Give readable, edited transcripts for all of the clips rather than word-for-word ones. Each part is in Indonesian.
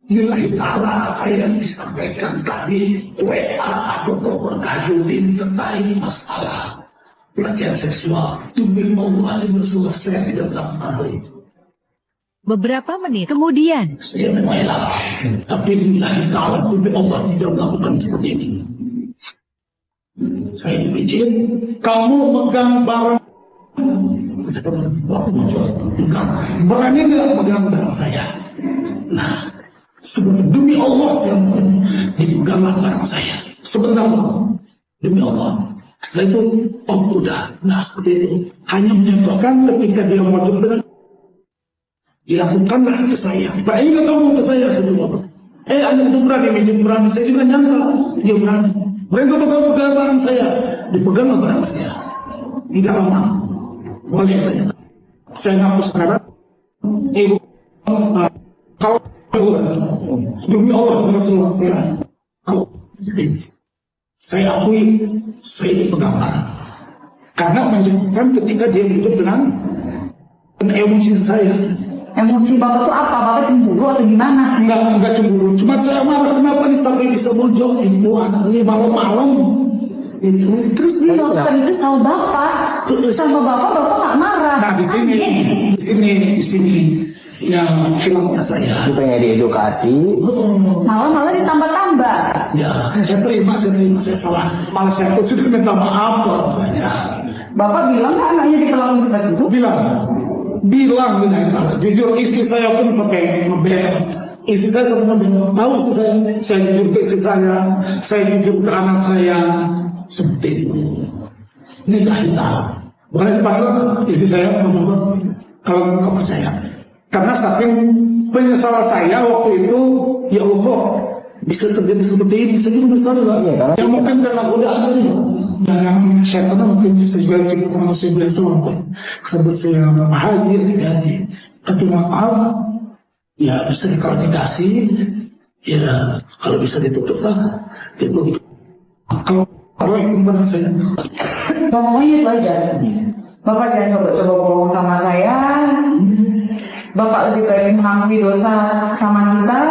Lillahi ta'ala apa yang disampaikan tadi WA atau Yudin tentang ini masalah pelecehan seksual. Demi Allah dan Rasulullah saya tidak melakukan itu. Beberapa menit kemudian, Saya mengelak, tapi lillahi ta'ala demi Allah tidak melakukan seperti ini. Saya izin kamu megang barang. Berani nggak megang barang saya? Nah, demi Allah saya dipeganglah barang saya. Sebentar demi Allah. Setelah itu udah. Nah seperti itu. Hanya menyebabkan ketika dia mau dengan dilakukanlah ke saya. Pak ini kamu ke saya. Anda itu berani. Saya juga nyangka dia berani. Mereka pegang barang saya. Dipeganglah barang saya. Tidak lama. Boleh banyak. Saya ngaku sekarang. Ibu, kalau demi Allah Rasulullah saya akui saya dipegang barang. Karena menunjukkan ketika dia hidup dengan emosi saya. Emosi Bapak itu apa? Bapak cemburu atau gimana? Enggak cemburu. Cuma saya marah kenapa nih sampai bisa muncul itu anak ini malam-malam. Itu terus dia lakukan itu sama Bapak. Sama Bapak nggak marah. Nah di sini yang filmnya saya. Supaya diedukasi. Malah ditambah-tambah. Ya, saya terima saya salah. Malah saya pun sudah minta maaf banyak. Bapak bilang nggak anaknya diperlakukan seperti itu? Bilang jujur istri saya pun pakai ngebel. Istri saya pun ngebel. Tahu itu saya jujur ke istri saya jujur ke anak saya seperti itu. Ini dah boleh dipanggil istri saya kalau nggak percaya. Karena saking penyesalan saya waktu itu, ya Allah bisa terjadi seperti ini. Saya juga besar lah. Ya mungkin karena godaan itu. Dan yang saya kata mungkin bisa juga kita masih biasa sebetulnya bahagia terjadi. Tapi maaf, ya bisa diklarifikasi. Ya kalau bisa ditutup lah. Kalau itu benar saya. Ngomongnya itu aja. Bapak jangan coba-coba bohong sama saya. Bapak lebih baik mengakui dosa sama kita.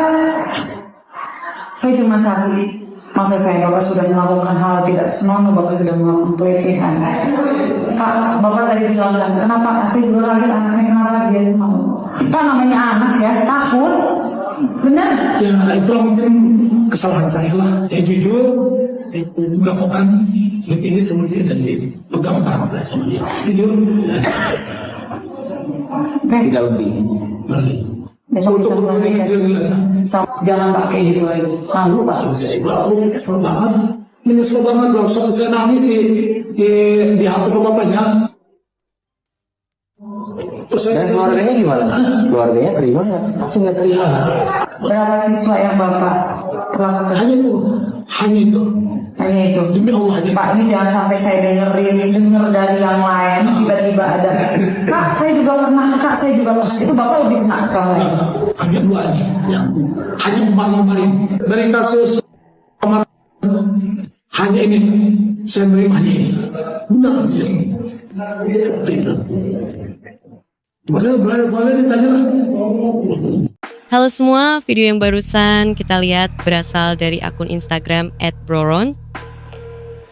Saya cuma tadi, maksud saya Bapak sudah melakukan hal tidak senonoh, Bapak sudah melakukan pelecehan. Pak, Bapak tadi bilang kenapa kasih dulu lagi anaknya, kenapa dia mau? Kan namanya anak ya, takut. Benar? Ya itu mungkin kesalahan saya lah. Yang jujur, itu melakukan ini sama dia dan dipegang barang saya sama dia. Jujur. Tidak lebih. Besok kita jangan pakai gitu lagi. Malu Pak. Saya kesel banget. Menyesal banget kalau saya nangis di HP bapaknya. Dan keluarganya gimana? Keluarganya terima nggak? Pasti nggak terima. Berapa siswa yang Bapak perlakukan? Hanya itu. Demi Allah. Pak, ini jangan sampai saya dengar dari yang lain tiba-tiba ada Kak saya juga pernah itu Bapak lebih kena kalau Hanya dua ini yang hanya kemarin dari kasus kemarin hanya ini saya menerimanya ini benar sih. Boleh ditanya. Halo semua, video yang barusan kita lihat berasal dari akun Instagram @broron.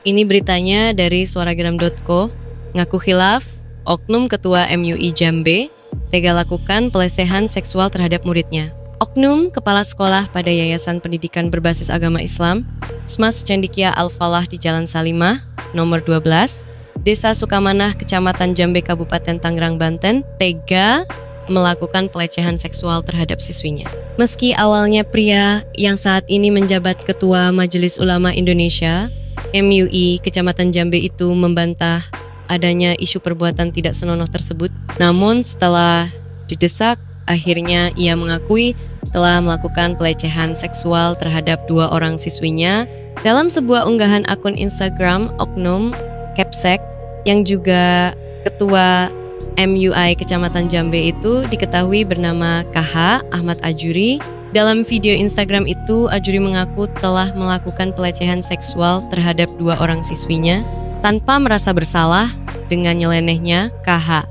Ini beritanya dari suaragram.co. Ngaku khilaf, oknum ketua MUI Jambe tega lakukan pelecehan seksual terhadap muridnya. Oknum kepala sekolah pada Yayasan Pendidikan Berbasis Agama Islam, Smas Cendikia Al-Falah di Jalan Salimah, nomor 12, Desa Sukamanah, Kecamatan Jambe, Kabupaten Tangerang, Banten, tega melakukan pelecehan seksual terhadap siswinya. Meski awalnya pria yang saat ini menjabat Ketua Majelis Ulama Indonesia, MUI Kecamatan Jambe itu membantah adanya isu perbuatan tidak senonoh tersebut. Namun setelah didesak, akhirnya ia mengakui telah melakukan pelecehan seksual terhadap 2 orang siswinya. Dalam sebuah unggahan akun Instagram, oknum Kepsek yang juga Ketua MUI Kecamatan Jambe itu diketahui bernama KH Ahmad Ajuri. Dalam video Instagram itu, Ajuri mengaku telah melakukan pelecehan seksual terhadap 2 orang siswinya tanpa merasa bersalah dengan nyelenehnya KH.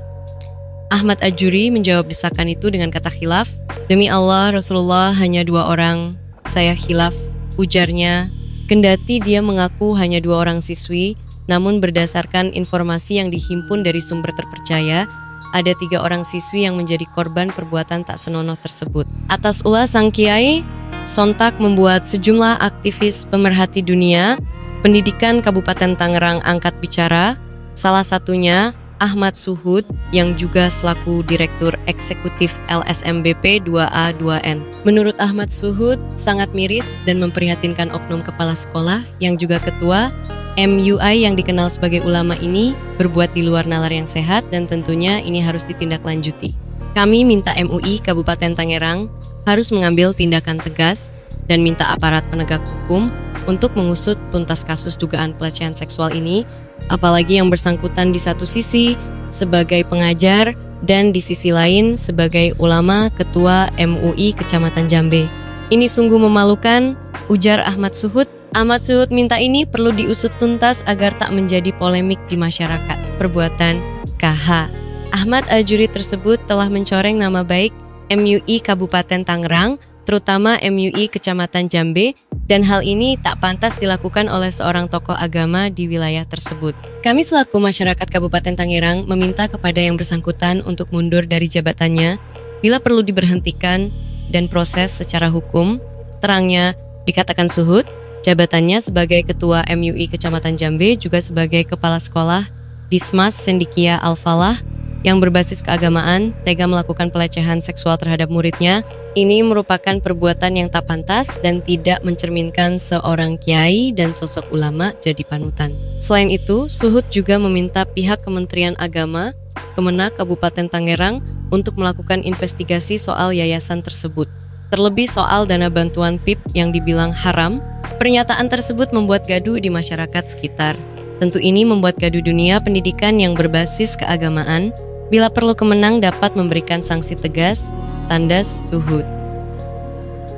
Ahmad Ajuri menjawab desakan itu dengan kata khilaf, Demi Allah, Rasulullah hanya 2 orang, saya khilaf, ujarnya. Kendati dia mengaku hanya 2 orang siswi, namun berdasarkan informasi yang dihimpun dari sumber terpercaya, ada 3 orang siswi yang menjadi korban perbuatan tak senonoh tersebut. Atas ulah sang kiai, sontak membuat sejumlah aktivis pemerhati dunia, pendidikan Kabupaten Tangerang angkat bicara, salah satunya Ahmad Suhud yang juga selaku Direktur Eksekutif LSMBP 2A2N. Menurut Ahmad Suhud, sangat miris dan memprihatinkan oknum kepala sekolah yang juga ketua MUI yang dikenal sebagai ulama ini berbuat di luar nalar yang sehat dan tentunya ini harus ditindaklanjuti. Kami minta MUI Kabupaten Tangerang harus mengambil tindakan tegas dan minta aparat penegak hukum untuk mengusut tuntas kasus dugaan pelecehan seksual ini, apalagi yang bersangkutan di satu sisi sebagai pengajar dan di sisi lain sebagai ulama ketua MUI Kecamatan Jambe. Ini sungguh memalukan, ujar Ahmad Suhud. Ahmad Suhud minta ini perlu diusut tuntas agar tak menjadi polemik di masyarakat. Perbuatan KH. Ahmad Ajuri tersebut telah mencoreng nama baik MUI Kabupaten Tangerang, terutama MUI Kecamatan Jambe, dan hal ini tak pantas dilakukan oleh seorang tokoh agama di wilayah tersebut. Kami selaku masyarakat Kabupaten Tangerang meminta kepada yang bersangkutan untuk mundur dari jabatannya bila perlu diberhentikan dan proses secara hukum. Terangnya, dikatakan Suhud, jabatannya sebagai Ketua MUI Kecamatan Jambe juga sebagai Kepala Sekolah Dismas Sendikia Al-Falah yang berbasis keagamaan tega melakukan pelecehan seksual terhadap muridnya. Ini merupakan perbuatan yang tak pantas dan tidak mencerminkan seorang kiai dan sosok ulama jadi panutan. Selain itu, Suhud juga meminta pihak Kementerian Agama, Kemenak Kabupaten Tangerang untuk melakukan investigasi soal yayasan tersebut. Terlebih soal dana bantuan PIP yang dibilang haram, pernyataan tersebut membuat gaduh di masyarakat sekitar. Tentu ini membuat gaduh dunia pendidikan yang berbasis keagamaan. Bila perlu Kemenang dapat memberikan sanksi tegas, tandas Suhud.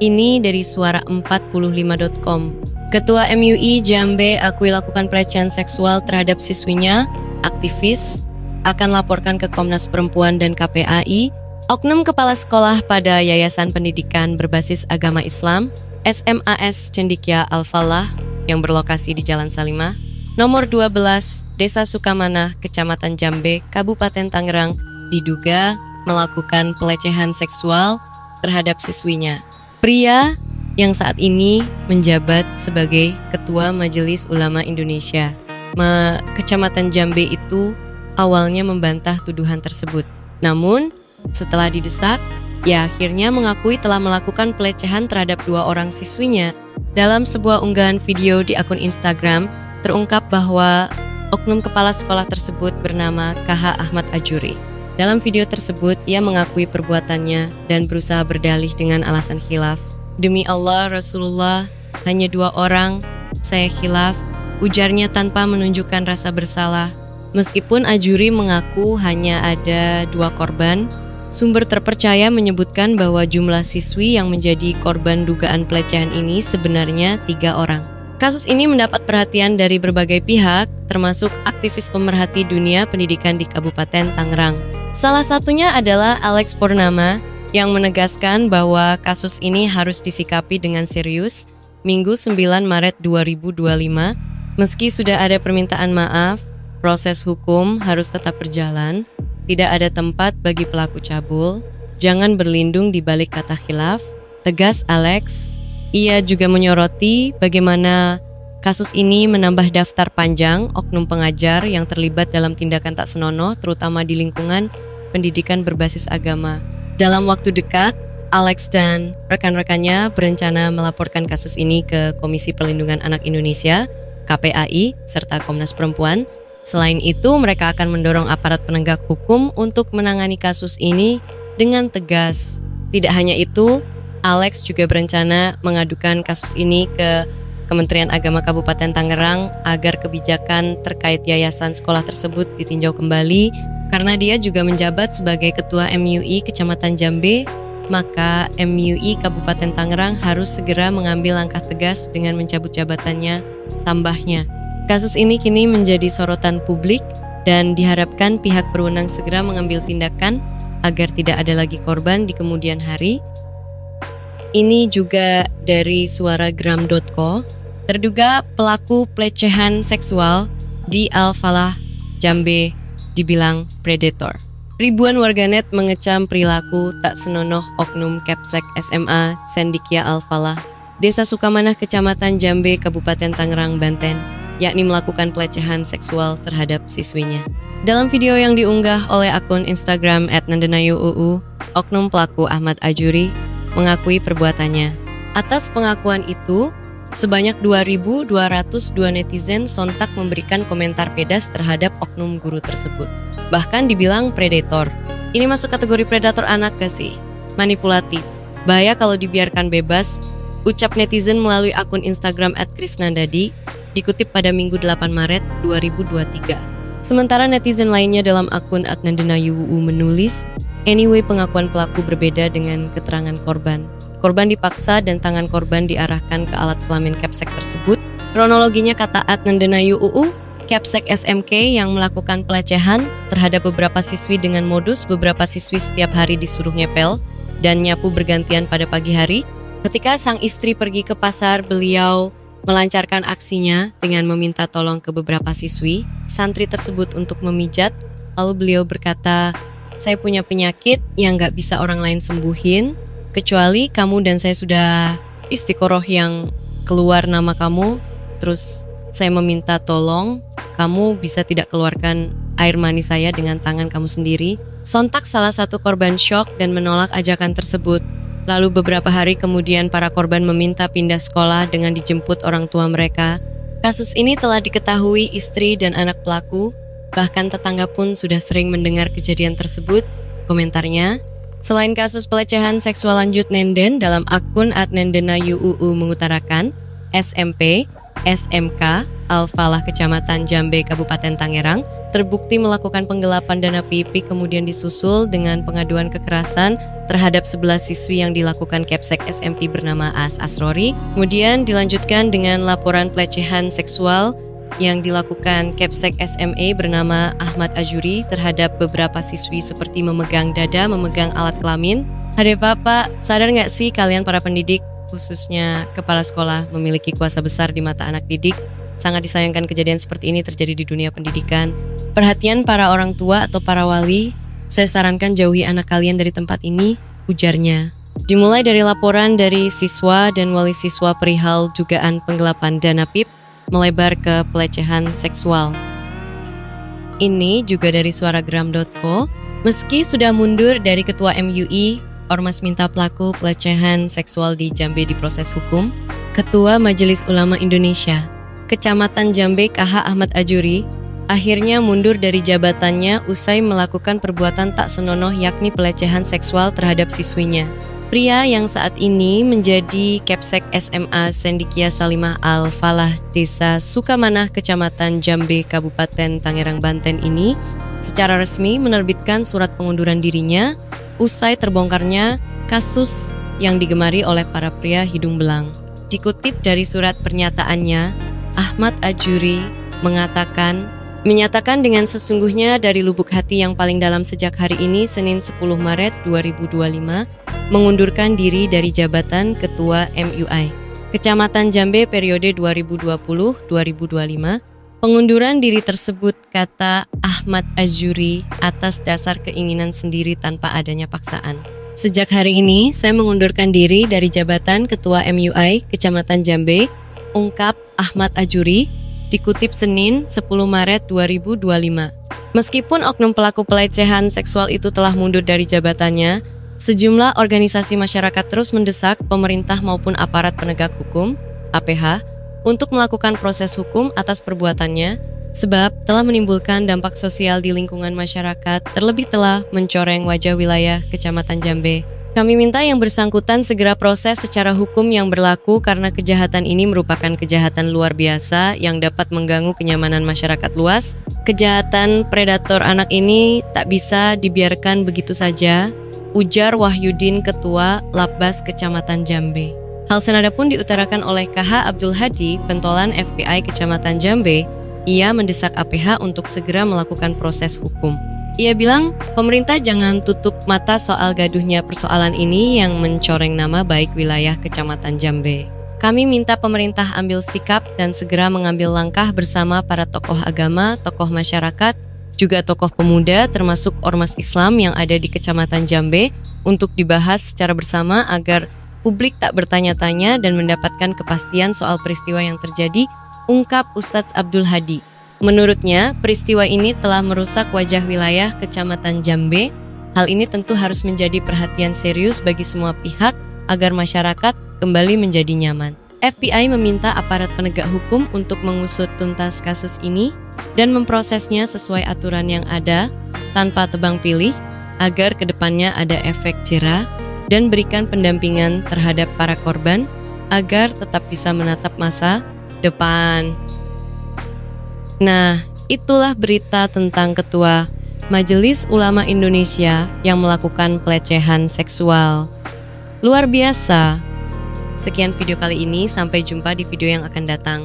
Ini dari suara45.com. Ketua MUI Jambe akui lakukan pelecehan seksual terhadap siswinya, aktivis, akan laporkan ke Komnas Perempuan dan KPAI, oknum kepala sekolah pada Yayasan Pendidikan Berbasis Agama Islam, SMAS Cendikia Al-Falah yang berlokasi di Jalan Salimah, Nomor 12, Desa Sukamanah, Kecamatan Jambe, Kabupaten Tangerang, diduga melakukan pelecehan seksual terhadap siswinya. Pria yang saat ini menjabat sebagai Ketua Majelis Ulama Indonesia, Kecamatan Jambe itu awalnya membantah tuduhan tersebut. Namun, setelah didesak, ia akhirnya mengakui telah melakukan pelecehan terhadap 2 orang siswinya. Dalam sebuah unggahan video di akun Instagram, terungkap bahwa oknum kepala sekolah tersebut bernama KH Ahmad Ajuri. Dalam video tersebut, ia mengakui perbuatannya dan berusaha berdalih dengan alasan khilaf. Demi Allah, Rasulullah hanya 2 orang, saya khilaf, ujarnya tanpa menunjukkan rasa bersalah. Meskipun Ajuri mengaku hanya ada 2 korban, sumber terpercaya menyebutkan bahwa jumlah siswi yang menjadi korban dugaan pelecehan ini sebenarnya 3 orang. Kasus ini mendapat perhatian dari berbagai pihak, termasuk aktivis pemerhati dunia pendidikan di Kabupaten Tangerang. Salah satunya adalah Alex Purnama yang menegaskan bahwa kasus ini harus disikapi dengan serius Minggu 9 Maret 2025. Meski sudah ada permintaan maaf, proses hukum harus tetap berjalan. Tidak ada tempat bagi pelaku cabul. Jangan berlindung di balik kata khilaf, tegas Alex. Ia juga menyoroti bagaimana kasus ini menambah daftar panjang oknum pengajar yang terlibat dalam tindakan tak senonoh, terutama di lingkungan pendidikan berbasis agama. Dalam waktu dekat, Alex dan rekan-rekannya berencana melaporkan kasus ini ke Komisi Perlindungan Anak Indonesia, KPAI, serta Komnas Perempuan. Selain itu, mereka akan mendorong aparat penegak hukum untuk menangani kasus ini dengan tegas. Tidak hanya itu, Alex juga berencana mengadukan kasus ini ke Kementerian Agama Kabupaten Tangerang agar kebijakan terkait yayasan sekolah tersebut ditinjau kembali. Karena dia juga menjabat sebagai Ketua MUI Kecamatan Jambe, maka MUI Kabupaten Tangerang harus segera mengambil langkah tegas dengan mencabut jabatannya, tambahnya. Kasus ini kini menjadi sorotan publik dan diharapkan pihak berwenang segera mengambil tindakan agar tidak ada lagi korban di kemudian hari. Ini juga dari suaragram.co. Terduga pelaku pelecehan seksual di Al-Falah, Jambe dibilang predator. Ribuan warganet mengecam perilaku tak senonoh oknum Kepsek SMA Sendikia Al-Falah, Desa Sukamanah, Kecamatan Jambe, Kabupaten Tangerang, Banten, yakni melakukan pelecehan seksual terhadap siswinya. Dalam video yang diunggah oleh akun Instagram @nandenayuuu, oknum pelaku Ahmad Ajuri mengakui perbuatannya. Atas pengakuan itu, sebanyak 2.202 netizen sontak memberikan komentar pedas terhadap oknum guru tersebut. Bahkan dibilang predator. Ini masuk kategori predator anak gak sih? Manipulatif. Bahaya kalau dibiarkan bebas, ucap netizen melalui akun Instagram @krisnandadi, dikutip pada Minggu 8 Maret 2023. Sementara netizen lainnya dalam akun @nandenayuuu menulis, anyway pengakuan pelaku berbeda dengan keterangan korban. Korban dipaksa dan tangan korban diarahkan ke alat kelamin Kepsek tersebut. Kronologinya kata @nandenayuuu, Kepsek SMK yang melakukan pelecehan terhadap beberapa siswi dengan modus beberapa siswi setiap hari disuruh ngepel dan nyapu bergantian pada pagi hari. Ketika sang istri pergi ke pasar, beliau melancarkan aksinya dengan meminta tolong ke beberapa siswi, santri tersebut untuk memijat. Lalu beliau berkata, saya punya penyakit yang gak bisa orang lain sembuhin, kecuali kamu dan saya sudah istiqoroh yang keluar nama kamu, terus saya meminta tolong, kamu bisa tidak keluarkan air mani saya dengan tangan kamu sendiri. Sontak salah satu korban syok dan menolak ajakan tersebut. Lalu beberapa hari kemudian para korban meminta pindah sekolah dengan dijemput orang tua mereka. Kasus ini telah diketahui istri dan anak pelaku, bahkan tetangga pun sudah sering mendengar kejadian tersebut. Komentarnya, selain kasus pelecehan seksual lanjut Nenden, dalam akun @nandenayuuu mengutarakan, SMP, SMK, Al-Falah Kecamatan Jambe, Kabupaten Tangerang, terbukti melakukan penggelapan dana PIP kemudian disusul dengan pengaduan kekerasan terhadap 11 siswi yang dilakukan Kepsek SMP bernama As Asrori. Kemudian dilanjutkan dengan laporan pelecehan seksual yang dilakukan Kepsek SMA bernama Ahmad Ajuri terhadap beberapa siswi seperti memegang dada, memegang alat kelamin. Hade Bapak, sadar nggak sih kalian para pendidik, khususnya kepala sekolah, memiliki kuasa besar di mata anak didik? Sangat disayangkan kejadian seperti ini terjadi di dunia pendidikan. Perhatian para orang tua atau para wali, saya sarankan jauhi anak kalian dari tempat ini, ujarnya. Dimulai dari laporan dari siswa dan wali siswa perihal dugaan penggelapan dana PIP, melebar ke pelecehan seksual. Ini juga dari suaragram.co. Meski sudah mundur dari ketua MUI, Ormas minta pelaku pelecehan seksual di Jambe diproses hukum. Ketua Majelis Ulama Indonesia, Kecamatan Jambe KH Ahmad Ajuri, akhirnya mundur dari jabatannya usai melakukan perbuatan tak senonoh yakni pelecehan seksual terhadap siswinya. Pria yang saat ini menjadi Kepsek SMA Sendikia Salimah Al-Falah Desa Sukamanah Kecamatan Jambe Kabupaten Tangerang Banten ini secara resmi menerbitkan surat pengunduran dirinya usai terbongkarnya kasus yang digemari oleh para pria hidung belang. Dikutip dari surat pernyataannya, Ahmad Ajuri menyatakan dengan sesungguhnya dari lubuk hati yang paling dalam sejak hari ini Senin 10 Maret 2025 mengundurkan diri dari jabatan Ketua MUI Kecamatan Jambe periode 2020-2025. Pengunduran diri tersebut, kata Ahmad Ajuri, atas dasar keinginan sendiri tanpa adanya paksaan. Sejak hari ini saya mengundurkan diri dari jabatan Ketua MUI Kecamatan Jambe, ungkap Ahmad Ajuri, dikutip Senin 10 Maret 2025. Meskipun oknum pelaku pelecehan seksual itu telah mundur dari jabatannya, sejumlah organisasi masyarakat terus mendesak pemerintah maupun aparat penegak hukum, APH, untuk melakukan proses hukum atas perbuatannya, sebab telah menimbulkan dampak sosial di lingkungan masyarakat, terlebih telah mencoreng wajah wilayah Kecamatan Jambe. Kami minta yang bersangkutan segera proses secara hukum yang berlaku karena kejahatan ini merupakan kejahatan luar biasa yang dapat mengganggu kenyamanan masyarakat luas. Kejahatan predator anak ini tak bisa dibiarkan begitu saja, ujar Wahyudin, Ketua Labbas Kecamatan Jambe. Hal senada pun diutarakan oleh KH Abdul Hadi, Pentolan FBI Kecamatan Jambe. Ia mendesak APH untuk segera melakukan proses hukum. Ia bilang, pemerintah jangan tutup mata soal gaduhnya persoalan ini yang mencoreng nama baik wilayah Kecamatan Jambe. Kami minta pemerintah ambil sikap dan segera mengambil langkah bersama para tokoh agama, tokoh masyarakat, juga tokoh pemuda termasuk ormas Islam yang ada di Kecamatan Jambe untuk dibahas secara bersama agar publik tak bertanya-tanya dan mendapatkan kepastian soal peristiwa yang terjadi, ungkap Ustadz Abdul Hadi. Menurutnya, peristiwa ini telah merusak wajah wilayah Kecamatan Jambe. Hal ini tentu harus menjadi perhatian serius bagi semua pihak agar masyarakat kembali menjadi nyaman. FBI meminta aparat penegak hukum untuk mengusut tuntas kasus ini dan memprosesnya sesuai aturan yang ada tanpa tebang pilih agar kedepannya ada efek jera dan berikan pendampingan terhadap para korban agar tetap bisa menatap masa depan. Nah, itulah berita tentang Ketua Majelis Ulama Indonesia yang melakukan pelecehan seksual. Luar biasa. Sekian video kali ini, sampai jumpa di video yang akan datang.